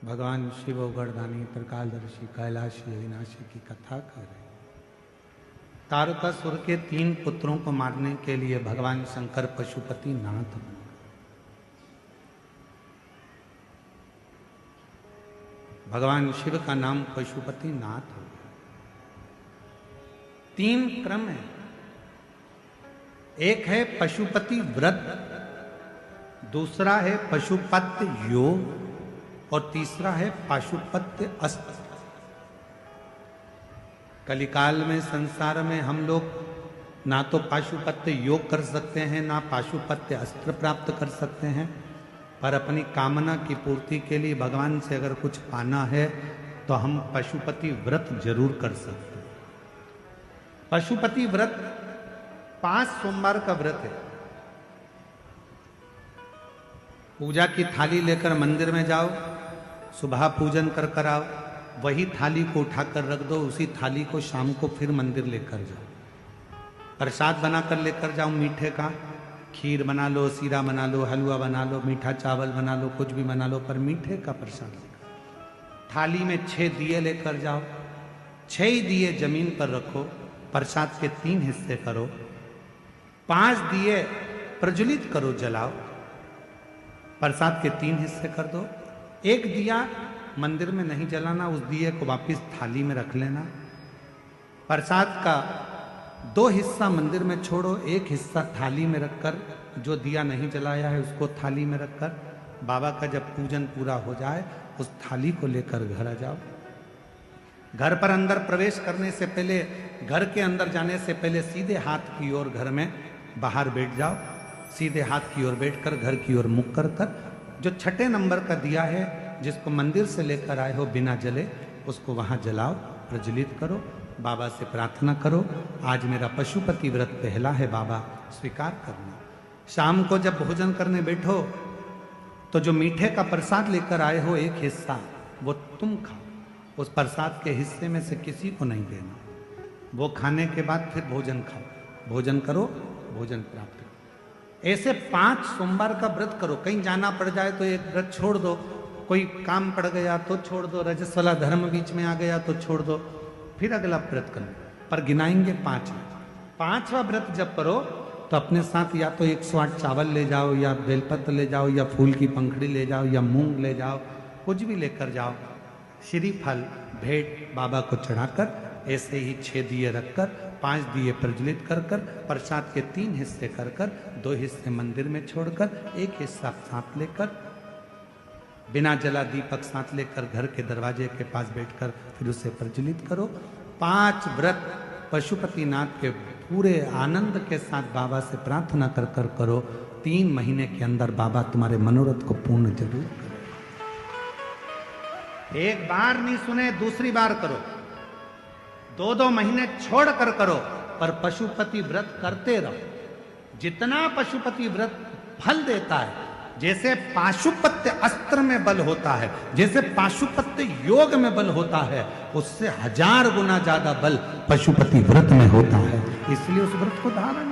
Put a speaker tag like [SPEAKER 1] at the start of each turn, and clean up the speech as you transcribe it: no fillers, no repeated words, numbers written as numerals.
[SPEAKER 1] भगवान शिव गणदानी त्रिकालदर्शी कैलाशी अविनाशी की कथा कर रहे। तारकासुर के 3 पुत्रों को मारने के लिए भगवान शंकर पशुपति नाथ बने। भगवान शिव का नाम पशुपति नाथ हो गया। 3 क्रम है। एक है पशुपति व्रत, दूसरा है पशुपत्य योग और तीसरा है पाशुपत्य अस्त्र। कलिकाल में संसार में हम लोग ना तो पाशुपत्य योग कर सकते हैं, ना पाशुपत्य अस्त्र प्राप्त कर सकते हैं, पर अपनी कामना की पूर्ति के लिए भगवान से अगर कुछ पाना है तो हम पशुपति व्रत जरूर कर सकते हैं। पशुपति व्रत 5 सोमवार का व्रत है। पूजा की थाली लेकर मंदिर में जाओ, सुबह पूजन कर आओ, वही थाली को उठाकर रख दो, उसी थाली को शाम को फिर मंदिर लेकर जाओ। प्रसाद बनाकर लेकर जाओ, मीठे का खीर बना लो, सीरा बना लो, हलवा बना लो, मीठा चावल बना लो, कुछ भी बना लो, पर मीठे का प्रसाद लेकर। थाली में 6 दिए लेकर जाओ, 6 ही दिए जमीन पर रखो, प्रसाद के 3 हिस्से करो, 5 दिए प्रज्वलित करो, जलाओ, प्रसाद के 3 हिस्से कर दो। 1 दिया मंदिर में नहीं जलाना, उस दिए को वापस थाली में रख लेना। प्रसाद का 2 हिस्सा मंदिर में छोड़ो, 1 हिस्सा थाली में रखकर, जो दिया नहीं जलाया है उसको थाली में रखकर, बाबा का जब पूजन पूरा हो जाए उस थाली को लेकर घर आ जाओ। घर पर अंदर प्रवेश करने से पहले, घर के अंदर जाने से पहले सीधे हाथ की ओर घर में बाहर बैठ जाओ। सीधे हाथ की ओर बैठकर घर की ओर मुख कर जो 6ठे नंबर का दिया है जिसको मंदिर से लेकर आए हो बिना जले, उसको वहां जलाओ, प्रज्वलित करो, बाबा से प्रार्थना करो, आज मेरा पशुपति व्रत पहला है बाबा, स्वीकार करना। शाम को जब भोजन करने बैठो तो जो मीठे का प्रसाद लेकर आए हो 1 हिस्सा वो तुम खाओ, उस प्रसाद के हिस्से में से किसी को नहीं देना। वो खाने के बाद फिर भोजन खाओ, भोजन करो, भोजन प्राप्त करो। ऐसे 5 सोमवार का व्रत करो। कहीं जाना पड़ जाए तो एक व्रत छोड़ दो, कोई काम पड़ गया तो छोड़ दो, रजस वाला धर्म बीच में आ गया तो छोड़ दो, फिर अगला व्रत करो, पर गिनाएंगे 5। 5वां व्रत जब करो तो अपने साथ या तो 108 चावल ले जाओ, या बेलपत्र ले जाओ, या फूल की पंखड़ी ले जाओ, या मूंग ले जाओ, कुछ भी लेकर जाओ। श्रीफल भेंट बाबा को चढ़ाकर ऐसे ही 6 दिए रखकर, 5 दिए प्रज्वलित कर प्रसाद के 3 हिस्से कर 2 हिस्से मंदिर में छोड़कर, 1 हिस्सा साथ लेकर, बिना जला दीपक साथ लेकर घर के दरवाजे के पास बैठकर फिर उसे प्रज्वलित करो। 5 व्रत पशुपति नाथ के पूरे आनंद के साथ बाबा से प्रार्थना कर करो। 3 महीने के अंदर बाबा तुम्हारे मनोरथ को पूर्ण जरूर करें। एक बार नहीं सुने, दूसरी बार करो, 2-2 महीने छोड़ कर करो, पर पशुपति व्रत करते रहो। जितना पशुपति व्रत फल देता है, जैसे पाशुपत्य अस्त्र में बल होता है, जैसे पाशुपत्य योग में बल होता है, उससे 1000 गुना ज्यादा बल पशुपति व्रत में होता है। इसलिए उस व्रत को धारण